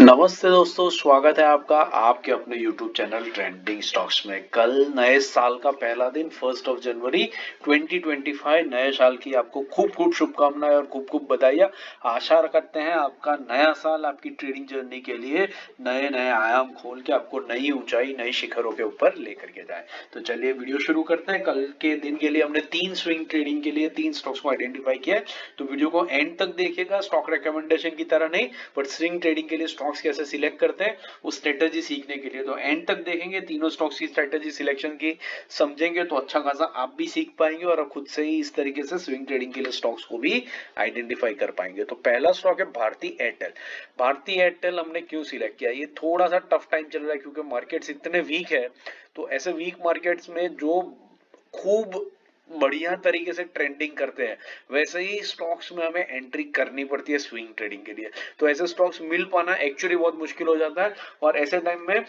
नमस्ते दोस्तों, स्वागत है आपका आपके अपने YouTube चैनल ट्रेंडिंग स्टॉक्स में। कल नए साल का पहला दिन 1 जनवरी 2025। नए साल की आपको खूब खूब शुभकामनाएं और खूब खूब बधाइयाँ। आशा करते हैं आपका नया साल आपकी ट्रेडिंग जर्नी के लिए नए नए आयाम खोल के आपको नई ऊंचाई नई शिखरों के ऊपर लेकर के जाए। तो चलिए वीडियो शुरू करते हैं। कल के दिन के लिए हमने 3 स्विंग ट्रेडिंग के लिए 3 स्टॉक्स को आइडेंटिफाई किया है, तो वीडियो को एंड तक देखिएगा। स्टॉक रिकमेंडेशन की तरह नहीं, बट स्विंग ट्रेडिंग के लिए स्टॉक्स कैसे सिलेक्ट करते हैं उस स्ट्रेटेजी सीखने के लिए तो एंड तक देखेंगे। तीनों स्टॉक्स की स्ट्रेटेजी सिलेक्शन की समझेंगे तो अच्छा खासा आप भी सीख पाएंगे और खुद से ही इस तरीके से स्विंग ट्रेडिंग के लिए स्टॉक्स को भी आइडेंटिफाई कर पाएंगे। तो पहला स्टॉक है भारती एयरटेल। भारती एयरटेल हमने क्यों सिलेक्ट किया? ये थोड़ा सा टफ टाइम चल रहा है क्योंकि मार्केट्स इतने वीक है, तो ऐसे वीक मार्केट्स में जो खूब बढ़िया तरीके से ट्रेंडिंग करते हैं वैसे ही स्टॉक्स में हमें एंट्री करनी पड़ती है स्विंग ट्रेडिंग के लिए। तो ऐसे स्टॉक्स मिल पाना एक्चुअली बहुत मुश्किल हो जाता है और ऐसे टाइम में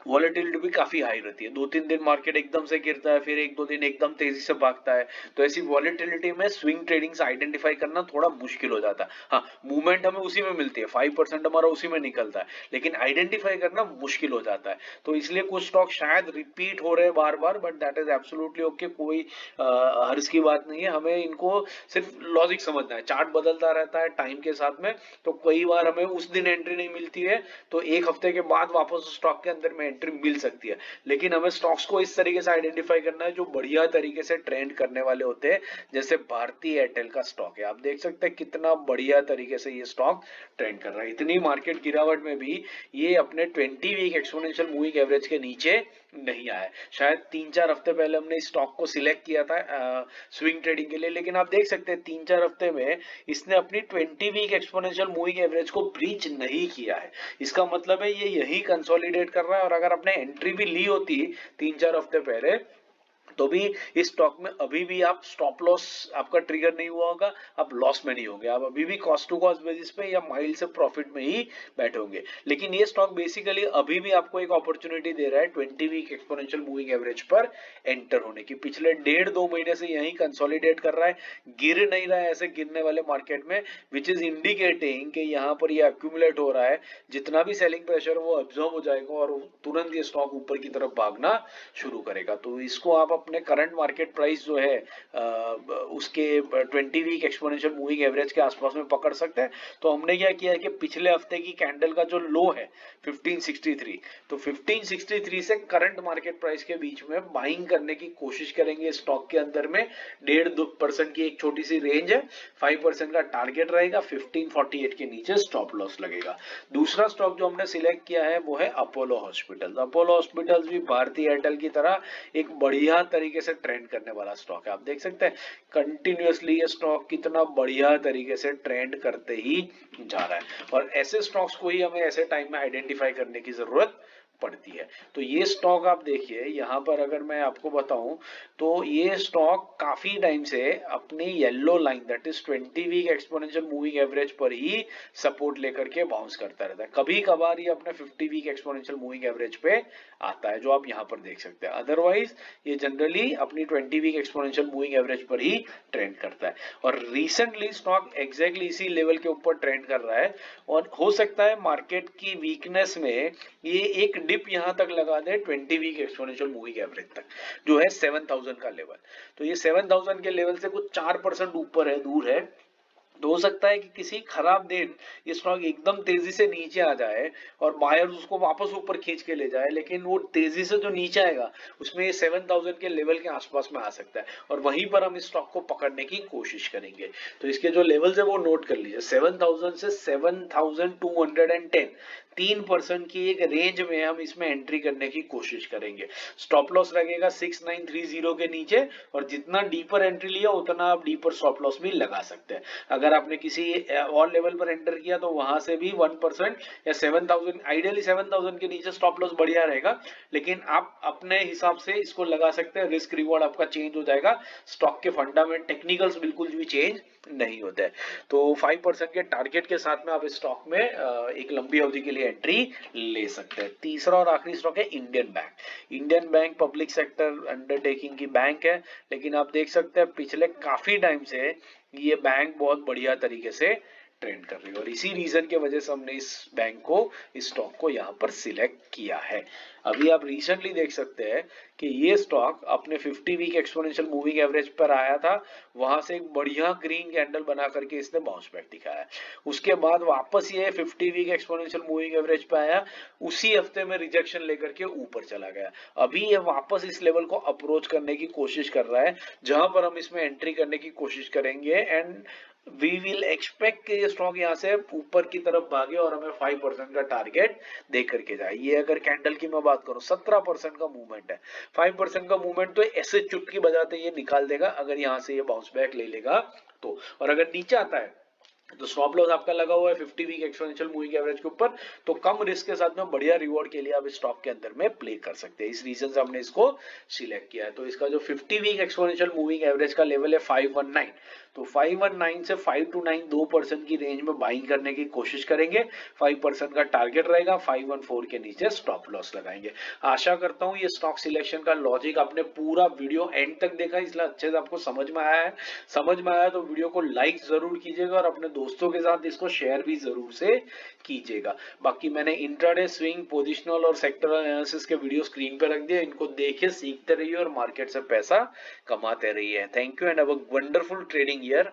वॉलेटिलिटी भी काफी हाई रहती है। 2-3 दिन मार्केट एकदम से गिरता है, फिर 1-2 दिन एकदम तेजी से भागता है, तो ऐसी वॉलेटिलिटी में स्विंग ट्रेडिंग से आइडेंटिफाई करना थोड़ा मुश्किल हो जाता है। हाँ, मूवमेंट हमें उसी में मिलती है, 5% हमारा उसी में निकलता है, लेकिन आइडेंटिफाई करना मुश्किल हो जाता है। तो इसलिए कुछ स्टॉक शायद रिपीट हो रहे हैं बार बार, but that is absolutely okay. कोई हर्ज की बात नहीं है। हमें इनको सिर्फ लॉजिक समझना है। चार्ट बदलता रहता है टाइम के साथ में, तो कई बार हमें उस दिन एंट्री नहीं मिलती है तो एक हफ्ते के बाद वापस स्टॉक के अंदर में एंट्री मिल सकती है। लेकिन हमें स्टॉक्स को इस तरीके से आइडेंटिफाई करना है जो बढ़िया तरीके से ट्रेंड करने वाले होते हैं। जैसे भारती एयरटेल का स्टॉक है, आप देख सकते हैं कितना बढ़िया तरीके से ये स्टॉक ट्रेंड कर रहा है। इतनी मार्केट गिरावट में भी ये अपने 20 वीक एक्सपोनेंशियल मूविंग एवरेज के नीचे नहीं आया है। शायद 3-4 हफ्ते पहले हमने इस स्टॉक को सिलेक्ट किया था स्विंग ट्रेडिंग के लिए, लेकिन आप देख सकते हैं 3-4 हफ्ते में इसने अपनी 20 वीक एक्सपोनेंशियल मूविंग एवरेज को ब्रीच नहीं किया है। इसका मतलब है ये यही कंसोलिडेट कर रहा है, और अगर आपने एंट्री भी ली होती 3-4 हफ्ते पहले तो भी इस स्टॉक में अभी भी आप स्टॉप लॉस आपका ट्रिगर नहीं हुआ होगा, आप लॉस में नहीं होंगे, आप अभी भी कॉस्ट टू कॉस्ट बेसिस पे या माइल्ड से प्रॉफिट में ही बैठे होंगे। लेकिन ये स्टॉक बेसिकली अभी भी आपको एक अपॉर्चुनिटी दे रहा है 20 वीक एक्सपोनेंशियल मूविंग एवरेज पर एंटर होने की। पिछले 1.5-2 महीने से यही कंसोलिडेट कर रहा है, गिर नहीं रहा है ऐसे गिरने वाले मार्केट में, विच इज इंडिकेटिंग कि यहाँ पर ये अक्यूमुलेट हो रहा है। जितना भी सेलिंग प्रेशर वो अब्सॉर्ब हो जाएगा और तुरंत ये स्टॉक ऊपर की तरफ भागना शुरू करेगा। तो इसको आप अपने करंट मार्केट प्राइस जो है उसके 20 वीक एक्सपोनेंशियल मूविंग एवरेज के आसपास में पकड़ सकते हैं। तो हमने क्या किया है कि पिछले हफ्ते की कैंडल का जो लो है 1563, तो 1563 से करंट मार्केट प्राइस के बीच में बाइंग करने की कोशिश करेंगे स्टॉक के अंदर में। 1.5% की एक छोटी सी रेंज है, 5% का टारगेट रहेगा, 1548 के नीचे स्टॉप लॉस लगेगा। दूसरा स्टॉक जो हमने सिलेक्ट किया है वो है अपोलो हॉस्पिटल। अपोलो हॉस्पिटल भी भारतीय एयरटेल की तरह एक बढ़िया तरीके से ट्रेंड करने वाला स्टॉक है। आप देख सकते हैं कंटिन्यूअसली ये स्टॉक कितना बढ़िया तरीके से ट्रेंड करते ही जा रहा है, और ऐसे स्टॉक्स को ही हमें ऐसे टाइम में आइडेंटिफाई करने की जरूरत पड़ती है। तो ये स्टॉक आप देखिए यहाँ पर, अगर मैं आपको बताऊं तो ये स्टॉक काफी टाइम से अपनी yellow line that is 20 week exponential moving average पर ही सपोर्ट लेकर के बाउंस करता रहता है। कभी कभार ये अपने 50 वीक एक्सपोनेंशियल मूविंग एवरेज पे आता है, जो आप यहाँ पर देख सकते हैं। अदरवाइज ये जनरली अपनी 20 वीक एक्सपोनेंशियल मूविंग एवरेज पर ही ट्रेंड करता है, और रिसेंटली स्टॉक एग्जैक्टली इसी लेवल के ऊपर ट्रेंड कर रहा है। और हो सकता है मार्केट की वीकनेस में ये एक डिप यहां तक लगा दे 20 वीक एक्सपोनेंशियल मूविंग एवरेज तक, जो है 7000 का लेवल। तो ये 7000 के लेवल से कुछ 4% ऊपर है, दूर है। तो हो सकता है कि किसी खराब दिन ये स्टॉक एकदम तेजी से नीचे आ जाए और बायर उसको वापस ऊपर खींच के ले जाए, लेकिन वो तेजी से जो नीचे आएगा उसमें ये 7000 के लेवल के आसपास में आ सकता है, और वहीं पर हम इस स्टॉक को पकड़ने की कोशिश करेंगे। तो इसके जो लेवल्स है वो नोट कर लीजिए, 7000 से 7210, 3% की एक रेंज में हम इसमें एंट्री करने की कोशिश करेंगे। स्टॉप लॉस लगेगा 6930 के नीचे, और जितना डीपर एंट्री लिया उतना आप डीपर स्टॉप लॉस भी लगा सकते हैं। अगर आपने किसी और लेवल पर एंटर किया तो वहां से भी 1% या 7000, आइडियली 7000 के नीचे स्टॉप लॉस बढ़िया रहेगा, लेकिन आप अपने हिसाब से इसको लगा सकते हैं। रिस्क रिवॉर्ड आपका चेंज हो जाएगा, स्टॉक के फंडामेंट टेक्निकल्स बिल्कुल भी चेंज नहीं होते हैं। तो 5% के टारगेट के साथ में आप इस स्टॉक में एक लंबी अवधि के लिए एंट्री ले सकते हैं। तीसरा और आखिरी स्टॉक है Indian bank. Indian bank public sector undertaking की बैंक है, लेकिन आप देख सकते हैं पिछले काफी टाइम से ये बैंक बहुत बढ़िया तरीके से ट्रेंड कर रही है और इसी रीजन के वजह से हमने इस बैंक को, इस स्टॉक को यहाँ पर सिलेक्ट किया है। अभी आप रिसेंटली देख सकते हैं कि ये स्टॉक अपने 50 वीक एक्सपोनेंशियल मूविंग एवरेज पर आया था, वहां से एक बढ़िया ग्रीन कैंडल बना करके इसने बाउंस बैक दिखाया। उसके बाद वापस ये 50 वीक एक्सपोनेंशियल मूविंग एवरेज पे आया, उसी हफ्ते में रिजेक्शन लेकर के ऊपर चला गया। अभी ये वापस इस लेवल को अप्रोच करने की कोशिश कर रहा है, जहां पर हम इसमें एंट्री करने की कोशिश करेंगे एंड वी विल एक्सपेक्ट कि ये स्टॉक यहाँ से ऊपर की तरफ भागे और हमें 5% का टारगेट दे करके जाए। ये अगर कैंडल की मैं बात करूं 17% का मूवमेंट है, 5% का मूवमेंट तो ऐसे चुटकी बजाते ये निकाल देगा अगर यहाँ से ये बाउंस बैक ले लेगा तो। और अगर नीचे आता है तो स्टॉप लॉस आपका लगा हुआ है 50 वीक एक्सपोनेंशियल मूविंग एवरेज के ऊपर, तो कम रिस्क के साथ में बढ़िया रिवॉर्ड के लिए आप इस स्टॉक के अंदर में प्ले कर सकते हैं। इस रीजन से हमने इसको सिलेक्ट किया है। तो इसका जो 50 वीक एक्सपोनेंशियल मूविंग एवरेज का लेवल है 519, तो 519 से 529 2% की रेंज में बाइंग करने की कोशिश करेंगे। 5% का टारगेट रहेगा, 514 के नीचे स्टॉप लॉस लगाएंगे। आशा करता हूं ये स्टॉक सिलेक्शन का लॉजिक आपने पूरा वीडियो एंड तक देखा, इसलिए अच्छे से आपको समझ में आया है। समझ में आया तो वीडियो को लाइक जरूर कीजिएगा और अपने दोस्तों के साथ इसको शेयर भी जरूर से कीजिएगा। बाकी मैंने इंट्राडे, स्विंग, पोजिशनल और सेक्टरल एनालिसिस के वीडियो स्क्रीन पे रख दिए, इनको देखिए, सीखते रहिए और मार्केट से पैसा कमाते रहिए। Thank you and have a wonderful trading year.